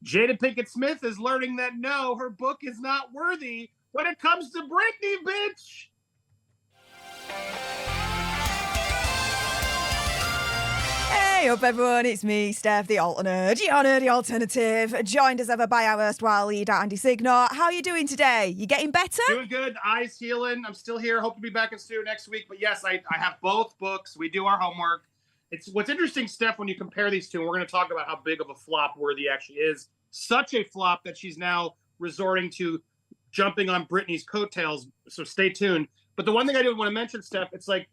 Jada Pinkett Smith is learning that no, her book is not worthy when it comes to Britney, bitch. Hey up everyone, it's me, Steph, the alternate, your nerdy alternative, joined as ever by our erstwhile leader, Andy Signor. How are you doing today? You getting better? Doing good, eyes healing. I'm still here, hope to be back in studio next week. But yes, I have both books. We do our homework. It's what's interesting, Steph, when you compare these two, and we're going to talk about how big of a flop Worthy actually is. Such a flop that she's now resorting to jumping on Britney's coattails. So stay tuned. But the one thing I did want to mention, Steph, it's like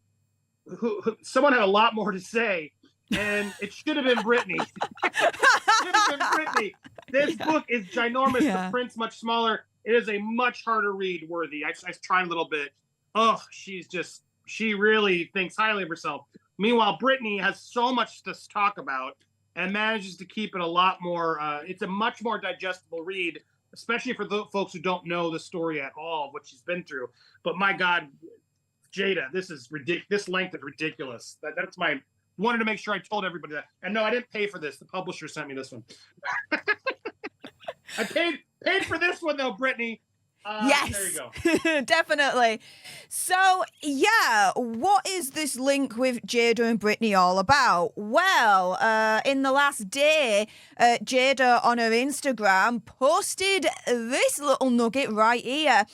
someone had a lot more to say. And it should have been Britney. Should have been Britney. This book is ginormous. Yeah. The print's much smaller. It is a much harder read, Worthy. I tried a little bit. Oh, she really thinks highly of herself. Meanwhile, Britney has so much to talk about and manages to keep it a lot more. It's a much more digestible read, especially for the folks who don't know the story at all of what she's been through. But my God, Jada, this is ridiculous. This length is ridiculous. That's my. Wanted to make sure I told everybody that. And no, I didn't pay for this. The publisher sent me this one. I paid for this one though, Britney. Yes, there you go. Definitely. So, yeah, what is this link with Jada and Britney all about? Well, in the last day, Jada on her Instagram posted this little nugget right here,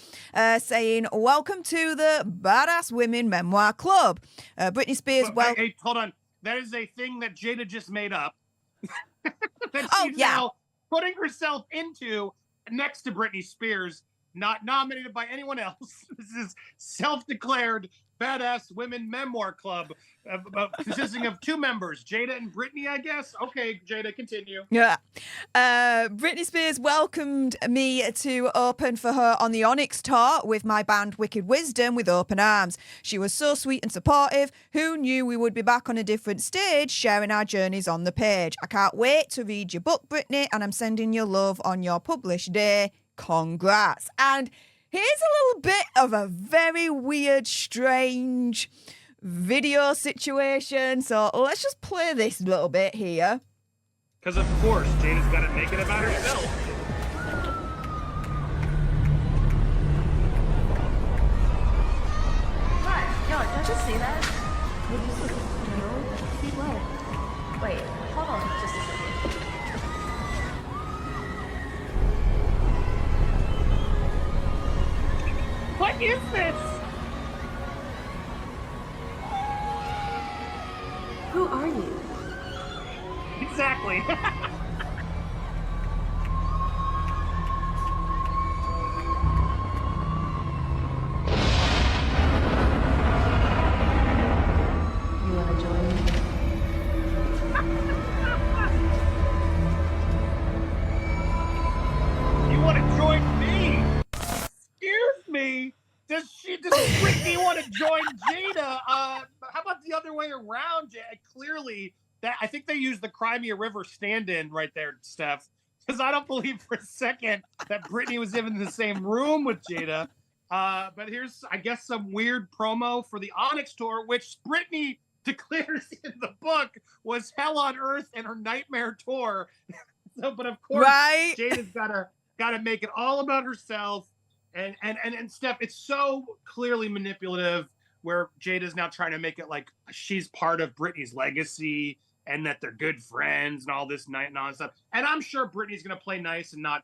saying, "Welcome to the Badass Women Memoir Club." Britney Spears, hey, hold on. That is a thing that Jada just made up. That she's now putting herself into next to Britney Spears, not nominated by anyone else. This is self-declared Badass Women Memoir Club, consisting of two members, Jada and Britney, I guess. Okay, Jada, continue. Yeah. Britney Spears welcomed me to open for her on the Onyx tour with my band Wicked Wisdom with open arms. She was so sweet and supportive. Who knew we would be back on a different stage sharing our journeys on the page? I can't wait to read your book, Britney, and I'm sending you love on your published day. Congrats. And here's a little bit of a very weird, strange video situation. So let's just play this little bit here. Because, of course, Jada's got to make it about herself. What? Yo, don't you see that? What do you see? No? See what? Wait, hold on just a second. What is this? Who are you? Exactly. You want to join me? You want to join me? Excuse me? Does Britney want to join Jada? How about the other way around? Clearly, I think they used the Crimea River stand-in right there, Steph, because I don't believe for a second that Britney was even in the same room with Jada. But here's, I guess, some weird promo for the Onyx tour, which Britney declares in the book was hell on earth and her nightmare tour. So, but of course, right? Jada's gotta make it all about herself. And Steph, it's so clearly manipulative where Jada's now trying to make it like she's part of Britney's legacy and that they're good friends and all this nonsense. And I'm sure Britney's going to play nice and not,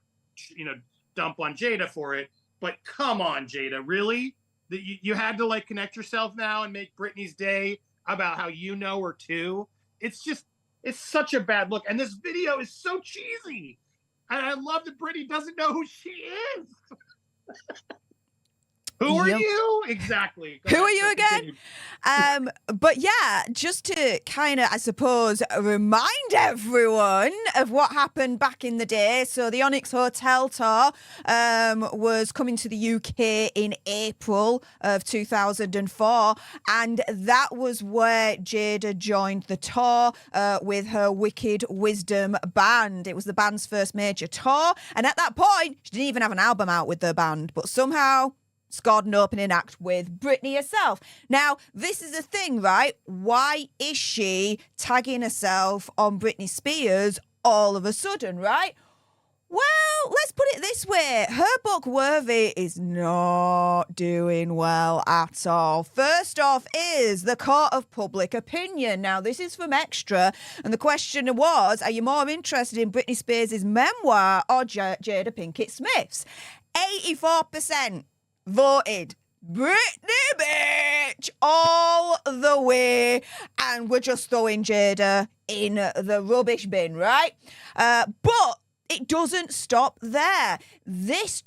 dump on Jada for it. But come on, Jada, really? You had to like connect yourself now and make Britney's day about how you know her too. It's such a bad look. And this video is so cheesy. And I love that Britney doesn't know who she is. Who are you? Exactly. Who are you again? But yeah, just to kind of, I suppose, remind everyone of what happened back in the day. So the Onyx Hotel tour was coming to the UK in April of 2004. And that was where Jada joined the tour with her Wicked Wisdom band. It was the band's first major tour. And at that point, she didn't even have an album out with the band. But somehow scored an opening act with Britney herself. Now, this is the thing, right? Why is she tagging herself on Britney Spears all of a sudden, right? Well, let's put it this way. Her book, Worthy, is not doing well at all. First off is the court of public opinion. Now, this is from Extra, and the question was, are you more interested in Britney Spears' memoir or Jada Pinkett Smith's? 84% voted Britney, bitch, all the way, and we're just throwing Jada in the rubbish bin, right? But it doesn't stop there. This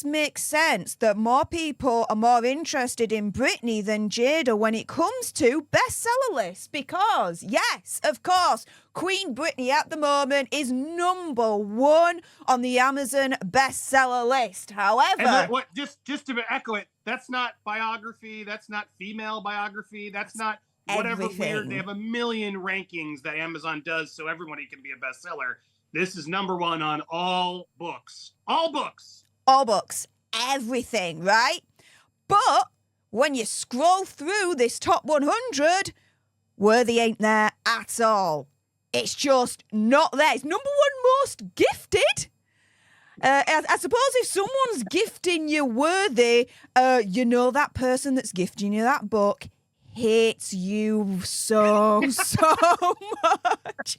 makes sense that more people are more interested in Britney than Jada when it comes to bestseller lists. Because, yes, of course, Queen Britney at the moment is number one on the Amazon bestseller list. However... Just to echo it, that's not biography, that's not female biography, that's not whatever weird. They have a million rankings that Amazon does so everybody can be a bestseller. This is number one on all books. All books. All books. Everything, right? But when you scroll through this top 100, Worthy ain't there at all. It's just not there. It's number one most gifted. I suppose if someone's gifting you Worthy, you know that person that's gifting you that book hates you so much.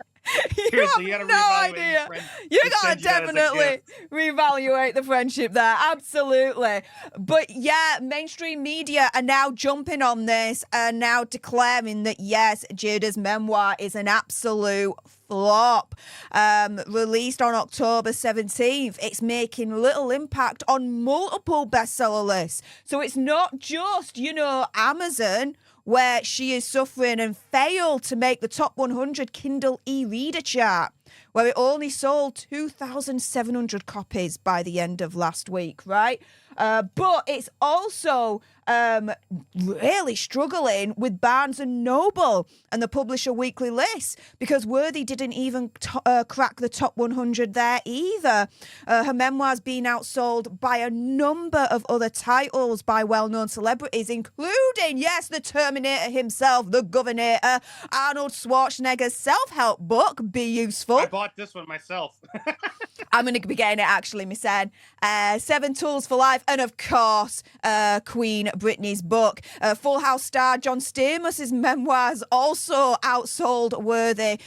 You have no idea. You gotta definitely reevaluate the friendship there. Absolutely. But yeah, mainstream media are now jumping on this and now declaring that yes, Jada's memoir is an absolute flop. Released on October 17th, it's making little impact on multiple bestseller lists. So it's not just, Amazon, where she is suffering and failed to make the top 100 Kindle e-reader chart, where it only sold 2,700 copies by the end of last week, right? But it's also really struggling with Barnes & Noble and the Publisher Weekly list because Worthy didn't even crack the top 100 there either. Her memoir's been outsold by a number of other titles by well-known celebrities, including, yes, the Terminator himself, the Governator, Arnold Schwarzenegger's self-help book, Be Useful. I bought this one myself. I'm going to be getting it actually myself. 7 Tools for Life, and of course, Queen Britney's book. Full House star John Stamos' memoirs also outsold Worthy,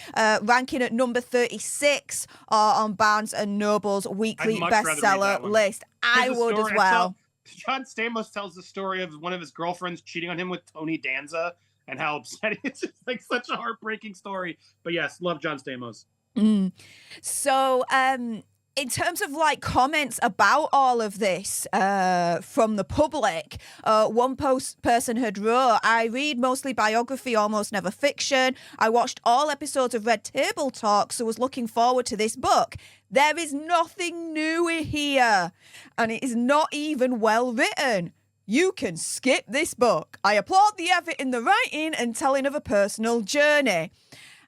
ranking at number 36 on Barnes & Noble's weekly bestseller list. I would as well. John Stamos tells the story of one of his girlfriends cheating on him with Tony Danza and how upsetting it's just like such a heartbreaking story. But yes, love John Stamos. So, in terms of comments about all of this from the public, one person had wrote, I read mostly biography, almost never fiction. I watched all episodes of Red Table Talk, so was looking forward to this book. There is nothing new here, and it is not even well written. You can skip this book. I applaud the effort in the writing and telling of a personal journey.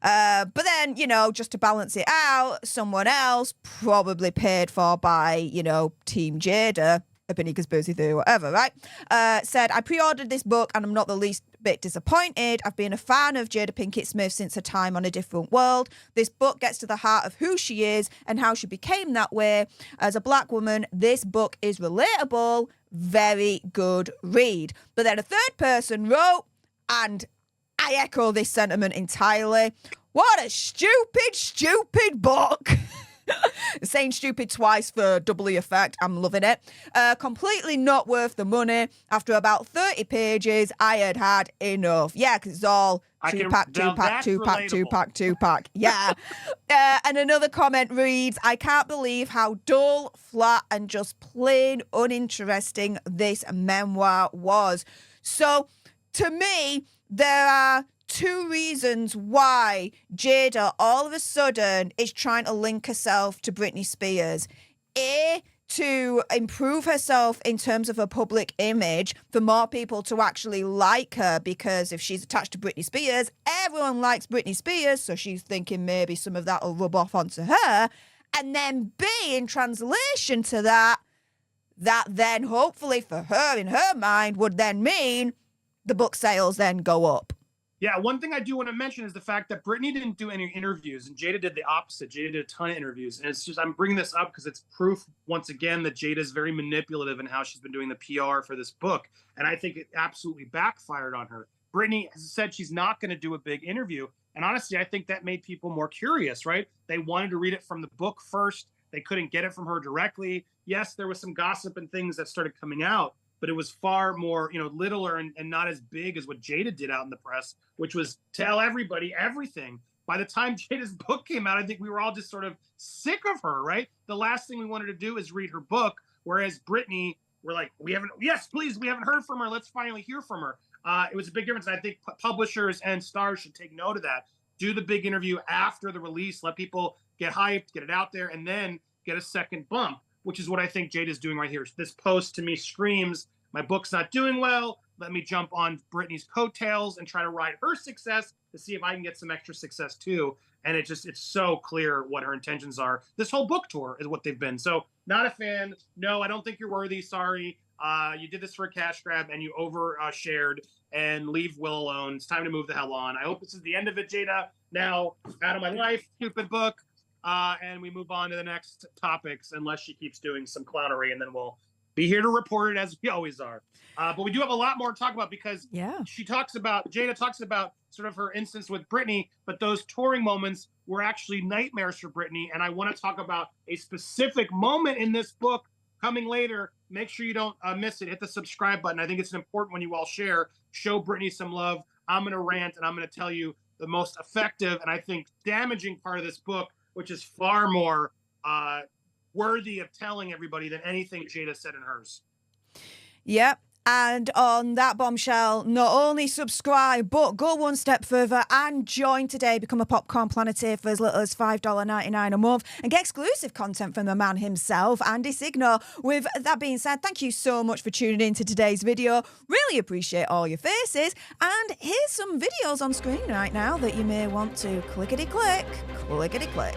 But then, just to balance it out, someone else, probably paid for by, Team Jada, a Penny Conspiracy Theory, whatever, right? Said, I pre-ordered this book and I'm not the least bit disappointed. I've been a fan of Jada Pinkett Smith since her time on A Different World. This book gets to the heart of who she is and how she became that way. As a black woman, this book is relatable, very good read. But then a third person wrote, and I echo this sentiment entirely. What a stupid book. Saying stupid twice for doubly effect. I'm loving it. Completely not worth the money. After about 30 pages, I had enough. Yeah, because it's all two-pack. Yeah. And another comment reads, I can't believe how dull, flat, and just plain uninteresting this memoir was. So, to me, there are 2 reasons why Jada all of a sudden is trying to link herself to Britney Spears. A, to improve herself in terms of her public image, for more people to actually like her, because if she's attached to Britney Spears, everyone likes Britney Spears, so she's thinking maybe some of that will rub off onto her. And then B, in translation to that then hopefully for her, in her mind, would then mean the book sales then go up. Yeah, one thing I do want to mention is the fact that Brittany didn't do any interviews, and Jada did the opposite. Jada did a ton of interviews, and it's just I'm bringing this up because it's proof once again that Jada is very manipulative in how she's been doing the PR for this book, and I think it absolutely backfired on her. Brittany has said she's not going to do a big interview, and honestly, I think that made people more curious. Right? They wanted to read it from the book first. They couldn't get it from her directly. Yes, there was some gossip and things that started coming out, but it was far more, littler and not as big as what Jada did out in the press, which was tell everybody everything. By the time Jada's book came out, I think we were all just sort of sick of her, right? The last thing we wanted to do is read her book, whereas Brittany, we're like, yes, please, we haven't heard from her. Let's finally hear from her. It was a big difference. I think publishers and stars should take note of that. Do the big interview after the release, let people get hyped, get it out there, and then get a second bump, which is what I think Jada's doing right here. This post to me screams, my book's not doing well. Let me jump on Brittany's coattails and try to ride her success to see if I can get some extra success too. And it's so clear what her intentions are. This whole book tour is what they've been. So not a fan. No, I don't think you're worthy. Sorry. You did this for a cash grab and you shared and leave Will alone. It's time to move the hell on. I hope this is the end of it, Jada. Now out of my life, stupid book. And we move on to the next topics, unless she keeps doing some clownery, and then we'll be here to report it as we always are. But we do have a lot more to talk about because Jada talks about sort of her instance with Brittany, but those touring moments were actually nightmares for Brittany. And I want to talk about a specific moment in this book coming later. Make sure you don't miss it. Hit the subscribe button. I think it's important when you all show Brittany some love. I'm going to rant and I'm going to tell you the most effective and I think damaging part of this book, which is far more worthy of telling everybody than anything Jada said in hers. Yep. And on that bombshell, not only subscribe, but go one step further and join today. Become a Popcorn Planeteer for as little as $5.99 a month and get exclusive content from the man himself, Andy Signor. With that being said, thank you so much for tuning in to today's video. Really appreciate all your faces. And here's some videos on screen right now that you may want to clickety-click, clickety-click.